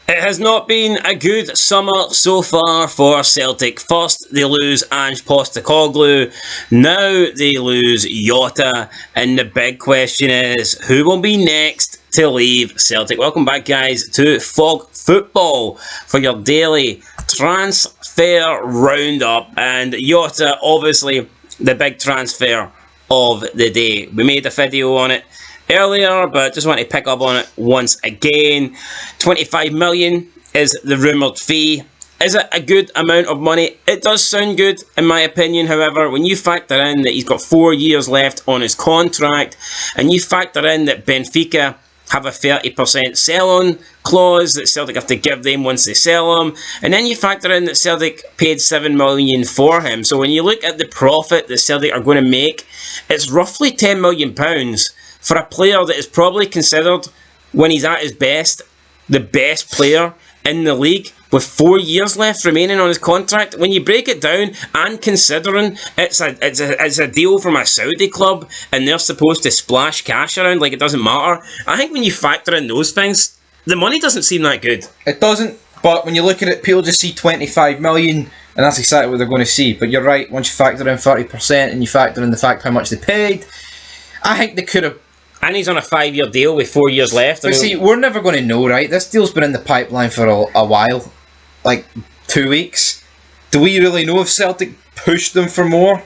It has not been a good summer so far for Celtic. First, they lose Ange Postecoglou. Now they lose Jota. And the big question is, who will be next to leave Celtic? Welcome back, guys, to Fog Football for your daily transfer roundup. And Jota, obviously, the big transfer of the day. We made a video on it earlier, but just want to pick up on it once again. 25 million is the rumoured fee. Is it a good amount of money? It does sound good, in my opinion. However, when you factor in that he's got 4 years left on his contract, and you factor in that Benfica have a 30% sell-on clause that Celtic have to give them once they sell him, and then you factor in that Celtic paid 7 million for him. So when you look at the profit that Celtic are going to make, it's roughly £10 million for a player that is probably considered, when he's at his best, the best player in the league, with 4 years left remaining on his contract. When you break it down, and considering it's a deal from a Saudi club and they're supposed to splash cash around like it doesn't matter, I think when you factor in those things, the money doesn't seem that good. It doesn't, but when you look at it, people just see 25 million and that's exactly what they're going to see. But you're right, once you factor in 30% and you factor in the fact how much they paid, I think they could have. And he's on a 5-year deal with 4 years left. But see, we're never going to know, right? This deal's been in the pipeline for a while. Like 2 weeks. Do we really know if Celtic pushed them for more?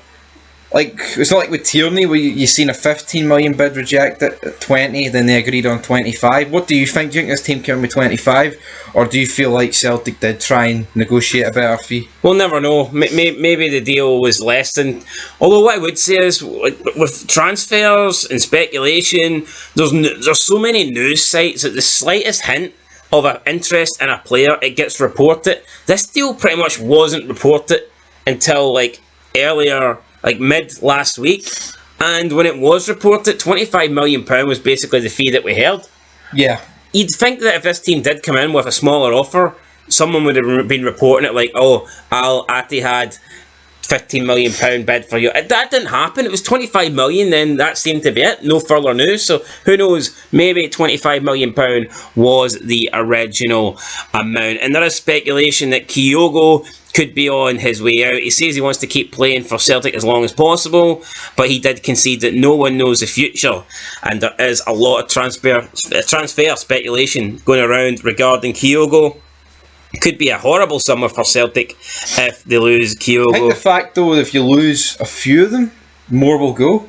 Like, it's not like with Tierney where you seen a 15 million bid rejected at 20, then they agreed on 25. What do you think? Do you think this team came with 25? Or do you feel like Celtic did try and negotiate a better fee? We'll never know. Maybe the deal was less than... Although what I would say is, with transfers and speculation, there's so many news sites that the slightest hint of an interest in a player, it gets reported. This deal pretty much wasn't reported until earlier, mid last week. And when it was reported, £25 million was basically the fee that we held. Yeah. You'd think that if this team did come in with a smaller offer, someone would have been reporting it like, oh, Al Ittihad, £15 million bid for you. That didn't happen. It was 25 million, then that seemed to be it. No further news. So who knows? Maybe £25 million was the original amount. And there is speculation that Kyogo could be on his way out. He says he wants to keep playing for Celtic as long as possible, but he did concede that no one knows the future, and there is a lot of transfer speculation going around regarding Kyogo. Could be a horrible summer for Celtic if they lose Kyogo. I think the fact though, if you lose a few of them, more will go.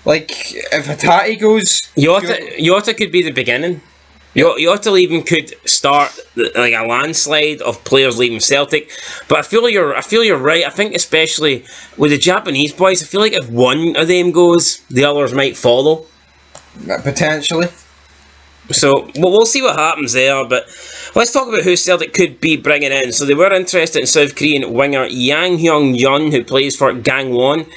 Like if Hatate goes, Jota could be the beginning. Jota even could start like a landslide of players leaving Celtic. But I feel you're right. I think especially with the Japanese boys, I feel like if one of them goes, the others might follow. Potentially. So we'll see what happens there, but let's talk about who Celtic could be bringing in. So they were interested in South Korean winger Yang Hyung-Jun, who plays for Gangwon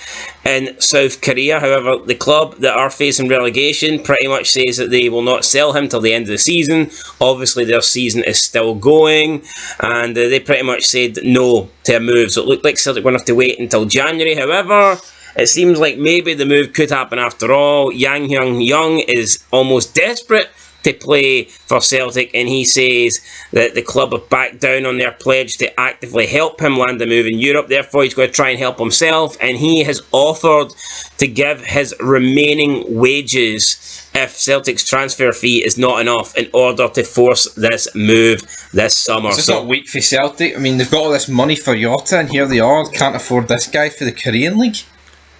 in South Korea. However, the club that are facing relegation pretty much says that they will not sell him till the end of the season. Obviously, their season is still going, and they pretty much said no to a move. So it looked like Celtic were going to have to wait until January. However, it seems like maybe the move could happen after all. Yang Hyung-Jun is almost desperate to play for Celtic, and he says that the club have backed down on their pledge to actively help him land a move in Europe. Therefore, he's going to try and help himself, and he has offered to give his remaining wages if Celtic's transfer fee is not enough in order to force this move this summer. It's not weak for Celtic. I mean, they've got all this money for Jota, and here they are, can't afford this guy for the Korean League.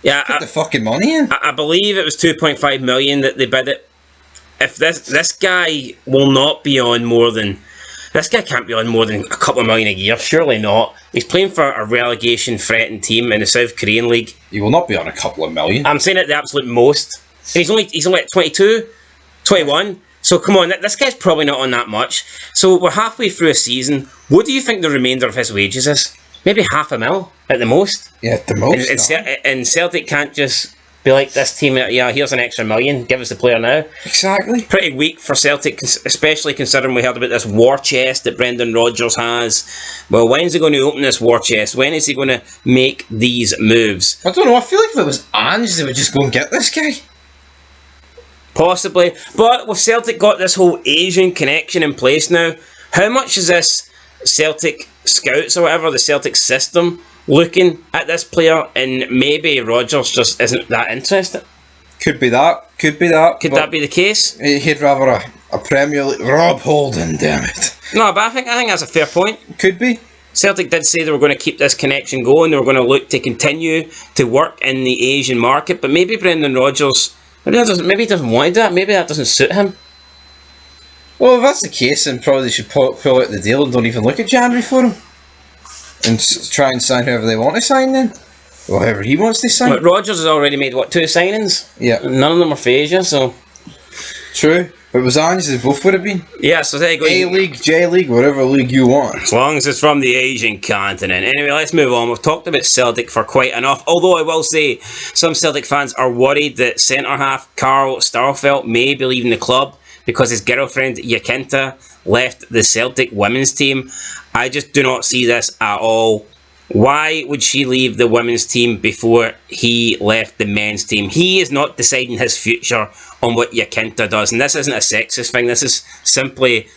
Yeah, put the fucking money in. I believe it was 2.5 million that they bid it. If this guy will not be on more than... This guy can't be on more than a couple of million a year. Surely not. He's playing for a relegation-threatened team in the South Korean League. He will not be on a couple of million. I'm saying at the absolute most. And he's only at 22, 21. So come on, this guy's probably not on that much. So we're halfway through a season. What do you think the remainder of his wages is? Maybe £500,000 at the most? Yeah, at the most. And Celtic can't just be like, this team, yeah, here's an extra $1 million, give us the player now. Exactly. Pretty weak for Celtic, especially considering we heard about this war chest that Brendan Rodgers has. Well, when's he going to open this war chest? When is he going to make these moves? I don't know, I feel like if it was Ange, they would just go and get this guy. Possibly. But with Celtic got this whole Asian connection in place now, How much is this Celtic scouts or whatever, the Celtic system, looking at this player, and maybe Rodgers just isn't that interested? Could be that. Could that be the case? He'd rather a Premier League... Rob Holding, damn it. No, but I think that's a fair point. Could be. Celtic did say they were going to keep this connection going. They were going to look to continue to work in the Asian market, but maybe Brendan Rodgers, maybe he doesn't want to do that. Maybe that doesn't suit him. Well, if that's the case, then probably they should pull out the deal and don't even look at January for him. And try and sign whoever they want to sign then. Or whoever he wants to sign. But Rodgers has already made, 2 signings? Yeah. None of them are for Asia, so... True. But it was Ange, they both would have been. Yeah, so there you go. A-League, J-League, whatever league you want. As long as it's from the Asian continent. Anyway, let's move on. We've talked about Celtic for quite enough. Although I will say, some Celtic fans are worried that centre-half Carl Starfelt may be leaving the club because his girlfriend, Jacinta, left the Celtic women's team. I just do not see this at all. Why would she leave the women's team before he left the men's team? He is not deciding his future on what Jacinta does. And this isn't a sexist thing. This is simply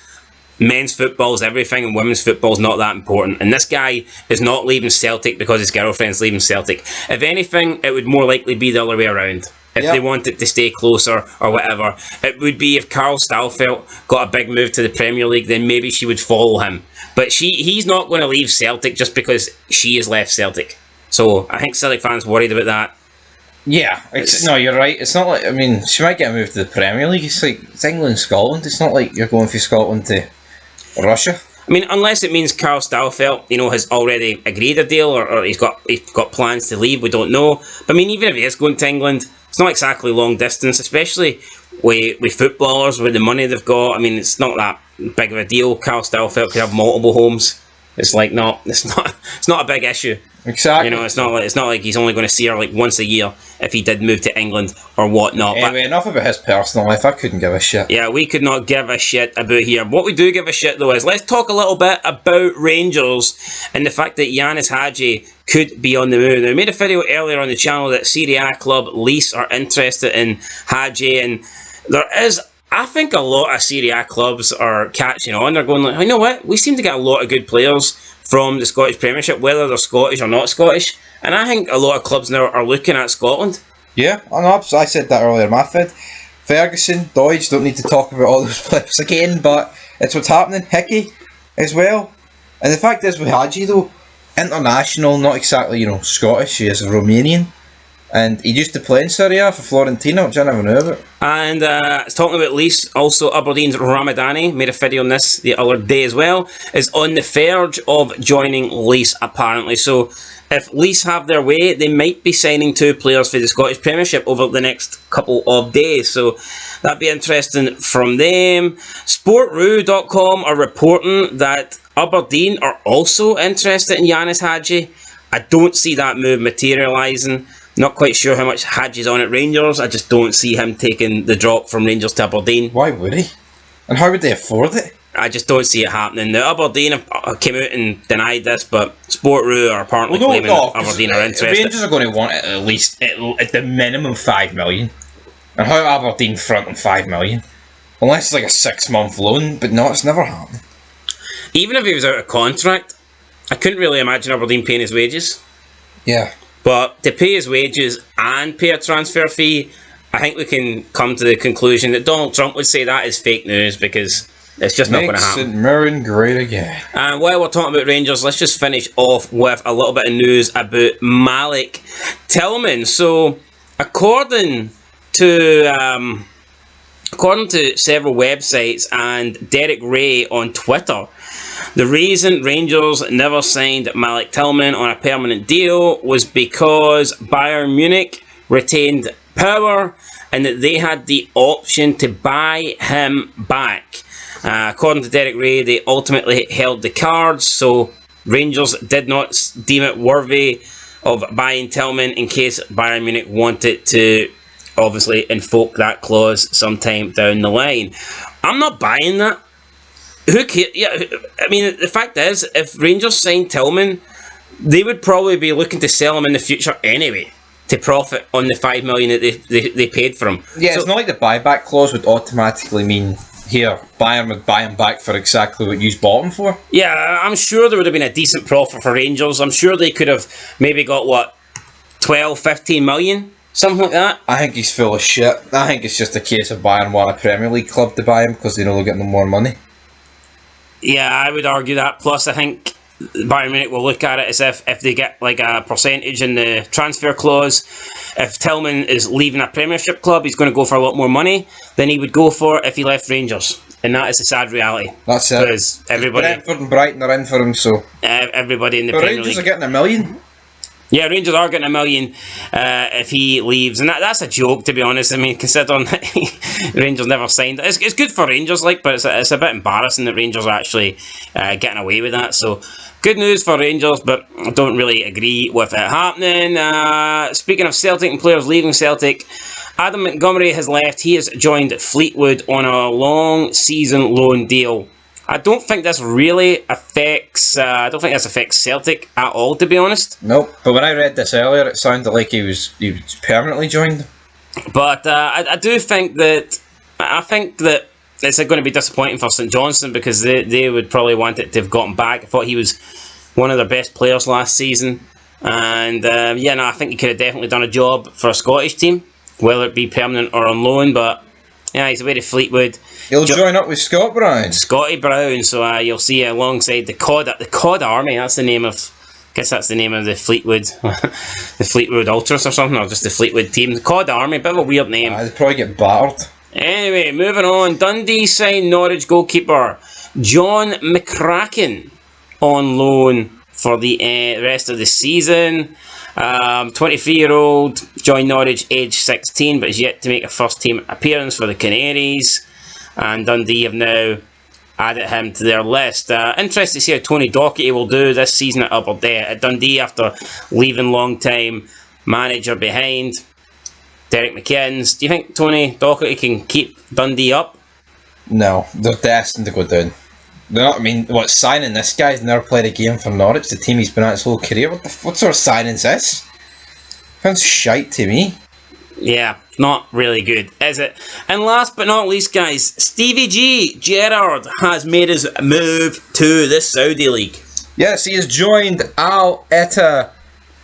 men's football is everything and women's football is not that important. And this guy is not leaving Celtic because his girlfriend's leaving Celtic. If anything, it would more likely be the other way around. If they wanted to stay closer or whatever. It would be if Carl Starfelt got a big move to the Premier League, then maybe she would follow him. But he's not going to leave Celtic just because she has left Celtic. So I think Celtic fans worried about that. Yeah, no, you're right. It's not like, I mean, she might get a move to the Premier League. It's like, it's England, Scotland. It's not like you're going from Scotland to Russia. I mean, unless it means Carl Starfelt, has already agreed a deal or he's got plans to leave, we don't know. But I mean, even if he is going to England, it's not exactly long distance, especially with footballers, with the money they've got. I mean, it's not that big of a deal. Carl Starfelt could have multiple homes. It's like, no, it's not a big issue. Exactly. It's not like he's only going to see her like once a year if he did move to England or whatnot. Anyway, enough about his personal life. I couldn't give a shit. Yeah, we could not give a shit about here. What we do give a shit though is let's talk a little bit about Rangers and the fact that Yanis Hadji could be on the move. Now, we made a video earlier on the channel that Serie A club Leeds are interested in Hadji, and there is, I think, a lot of Serie A clubs are catching on. They're going like, you know what? We seem to get a lot of good players from the Scottish Premiership, whether they're Scottish or not Scottish. And I think a lot of clubs now are looking at Scotland. Yeah, I know. I said that earlier in my vid. Ferguson, Doidge, don't need to talk about all those players again, but it's what's happening. Hickey as well. And the fact is with Hadji though, international, not exactly, Scottish, he is a Romanian. And he used to play in Serie A for Florentina, which I never knew about. And talking about Leeds, also Aberdeen's Ramadani, made a video on this the other day as well, is on the verge of joining Leeds apparently. So if Leeds have their way, they might be signing 2 players for the Scottish Premiership over the next couple of days. So that'd be interesting from them. Sportroo.com are reporting that Aberdeen are also interested in Yanis Hadji. I don't see that move materialising. Not quite sure how much Hadji's on at Rangers. I just don't see him taking the drop from Rangers to Aberdeen. Why would he? And how would they afford it? I just don't see it happening. Now, Aberdeen came out and denied this, but Sportroo are apparently claiming that Aberdeen are interested. Rangers are going to want it at least at the minimum 5 million. And how Aberdeen front on 5 million? Unless it's like a 6-month loan, but no, it's never happening. Even if he was out of contract, I couldn't really imagine Aberdeen paying his wages. Yeah. But to pay his wages and pay a transfer fee, I think we can come to the conclusion that Donald Trump would say that is fake news because it's just not going to happen. Makes St Mirren great again. And while we're talking about Rangers, let's just finish off with a little bit of news about Malik Tillman. So, according to several websites and Derek Ray on Twitter, the reason Rangers never signed Malik Tillman on a permanent deal was because Bayern Munich retained power and that they had the option to buy him back. According to Derek Ray, they ultimately held the cards, so Rangers did not deem it worthy of buying Tillman in case Bayern Munich wanted to obviously invoke that clause sometime down the line. I'm not buying that. Who cares? Yeah, I mean, the fact is, if Rangers signed Tillman, they would probably be looking to sell him in the future anyway to profit on the $5 million that they paid for him. Yeah, so, it's not like the buyback clause would automatically mean here, Bayern would buy him back for exactly what you bought him for. Yeah, I'm sure there would have been a decent profit for Rangers. I'm sure they could have maybe got, what, 12, 15 million? Something like that. I think he's full of shit. I think it's just a case of Bayern want a Premier League club to buy him because they know they're getting them more money. Yeah, I would argue that. Plus, I think Bayern Munich will look at it as if they get like a percentage in the transfer clause. If Tillman is leaving a Premiership club, he's going to go for a lot more money than he would go for if he left Rangers. And that is a sad reality. That's it. Because everybody... Brentford and Brighton are in for him, so... everybody in the but Premier Rangers League... are getting $1 million. Yeah, Rangers are getting $1 million if he leaves, and that's a joke, to be honest. I mean, considering Rangers never signed it, it's good for Rangers, like, but it's a bit embarrassing that Rangers are actually getting away with that. So, good news for Rangers, but I don't really agree with it happening. Speaking of Celtic and players leaving Celtic, Adam Montgomery has left. He has joined Fleetwood on a long season loan deal. I don't think this really affects. I don't think this affects Celtic at all, to be honest. Nope. But when I read this earlier, it sounded like he was permanently joined. But I do think that it's going to be disappointing for St Johnstone because they would probably want it to have gotten back. I thought he was one of their best players last season, and I think he could have definitely done a job for a Scottish team, whether it be permanent or on loan. But yeah, he's away to Fleetwood. He'll join up with Scott Brown. Scotty Brown, so you'll see alongside the COD Army. That's the name of, I guess that's the name of the Fleetwood, the Fleetwood Ultras or something, or just the Fleetwood team. The COD Army, bit of a weird name. They'd probably get battered. Anyway, moving on. Dundee signed Norwich goalkeeper John McCracken on loan for the rest of the season. 23-year-old joined Norwich age 16, but is yet to make a first team appearance for the Canaries. And Dundee have now added him to their list. Interested to see how Tony Docherty will do this season at Dundee after leaving long-time manager behind, Derek McKinn's. Do you think Tony Docherty can keep Dundee up? No, they're destined to go down. They're not, I mean, signing this guy's never played a game for Norwich, the team he's been at his whole career. What sort of signing is this? Sounds shite to me. Yeah, not really good, is it? And last but not least, guys, Stevie G, Gerard, has made his move to the Saudi League. Yes, he has joined Al Etta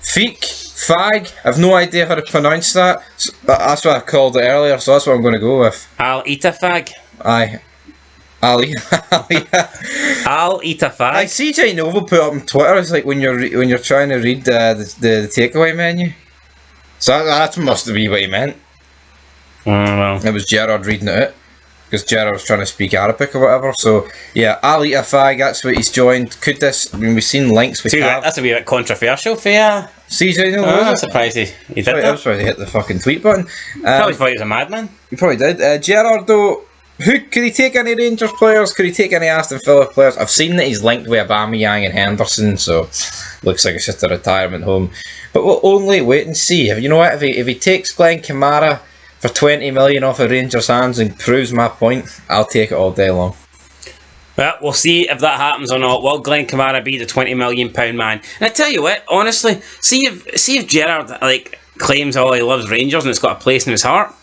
Fag. I've no idea how to pronounce that. That's what I called it earlier, so that's what I'm going to go with. Al Itafag. Aye. Ali. Al Itafag. I see CJ Nova put up on Twitter. It's like when you're trying to read the takeaway menu. So that must be what he meant. Well. It was Gerard reading it out because Gerard was trying to speak Arabic or whatever. So yeah, Ali Afag, that's what he's joined. Could this? I mean, we've seen links with. That's a wee bit controversial for you. CJ Nova. I'm surprised he did that. I was trying to hit the fucking tweet button. Probably thought he was a madman. He probably did. Gerard though. Could he take any Rangers players? Could he take any Aston Villa players? I've seen that he's linked with Aubameyang and Henderson, so looks like it's just a retirement home. But we'll only wait and see. You know what? If he takes Glenn Kamara for 20 million off of Rangers' hands and proves my point, I'll take it all day long. Well, we'll see if that happens or not. Will Glenn Kamara be the £20 million man? And I tell you what, honestly, see if Gerard claims he loves Rangers and it's got a place in his heart.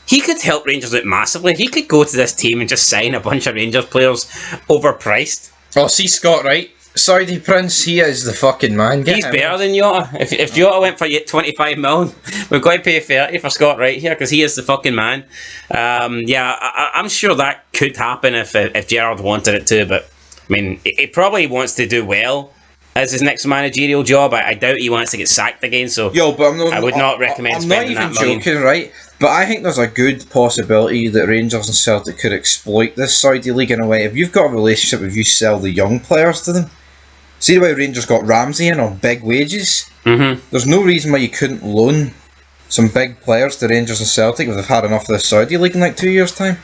He could help Rangers out massively. He could go to this team and just sign a bunch of Rangers players overpriced. Oh, see Scott Wright, Saudi Prince, he is the fucking man. He's better than Jota. If Jota went for 25 million, we're going to pay 30 for Scott Wright here because he is the fucking man. I'm sure that could happen if Gerard wanted it to, but I mean, he probably wants to do well as his next managerial job. I doubt he wants to get sacked again, so I would not recommend spending that million. I'm not even joking, right? But I think there's a good possibility that Rangers and Celtic could exploit this Saudi League in a way. If you've got a relationship, if you sell the young players to them, see the way Rangers got Ramsey in on big wages? Mm-hmm. There's no reason why you couldn't loan some big players to Rangers and Celtic if they've had enough of the Saudi League in 2 years' time.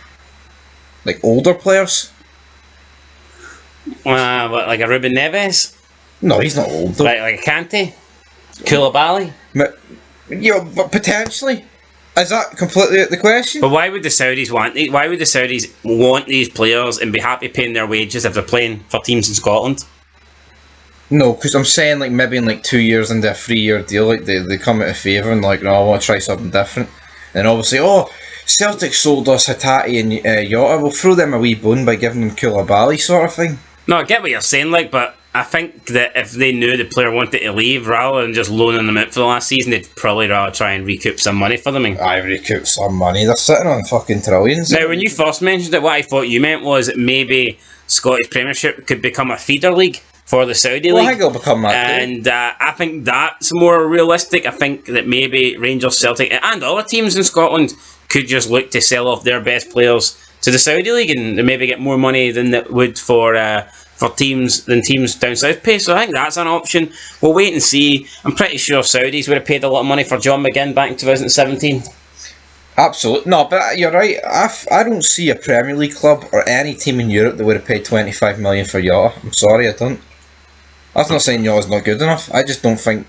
Like older players. What, like a Ruben Neves? No, he's not old. Like a Kante? Koulibaly? But potentially. Is that completely out the question? But why would the Saudis want these players and be happy paying their wages if they're playing for teams in Scotland? No, because I'm saying maybe in 2 years into a 3-year deal, they come out of favour and no, I want to try something different. And obviously, Celtic sold us Hitaru and Jota. We'll throw them a wee bone by giving them Koulibaly sort of thing. No, I get what you're saying, like, but I think that if they knew the player wanted to leave rather than just loaning them out for the last season, they'd probably rather try and recoup some money for them. I recoup some money. They're sitting on fucking trillions. Now, when you first mentioned it, what I thought you meant was that maybe Scottish Premiership could become a feeder league for the Saudi league. I think it'll become that. And I think that's more realistic. I think that maybe Rangers, Celtic, and other teams in Scotland could just look to sell off their best players to the Saudi league and maybe get more money than it would for teams down south pay. So I think that's an option. We'll wait and see. I'm pretty sure Saudis would have paid a lot of money for John McGinn back in 2017. Absolutely. No, but you're right. I don't see a Premier League club or any team in Europe that would have paid 25 million for Jota. I'm sorry, I don't. That's not saying Jota's not good enough. I just don't think...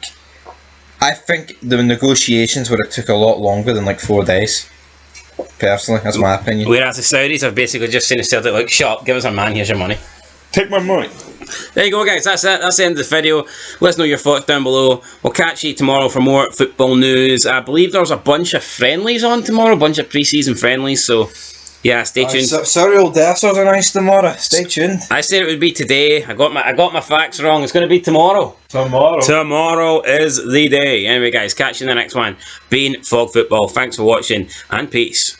I think the negotiations would have took a lot longer than like 4 days. Personally, that's my opinion. Whereas the Saudis have basically just seen the Celtic like, shut up, give us our man, here's your money. Take my money. There you go, guys. That's it. That's the end of the video. Let us know your thoughts down below. We'll catch you tomorrow for more football news. I believe there's a bunch of friendlies on tomorrow, a bunch of pre-season friendlies. So, yeah, stay tuned. Cyril Dessers announced tomorrow. Stay tuned. I said it would be today. I got my facts wrong. It's going to be tomorrow. Tomorrow is the day. Anyway, guys, catch you in the next one. Being Fog Football. Thanks for watching and peace.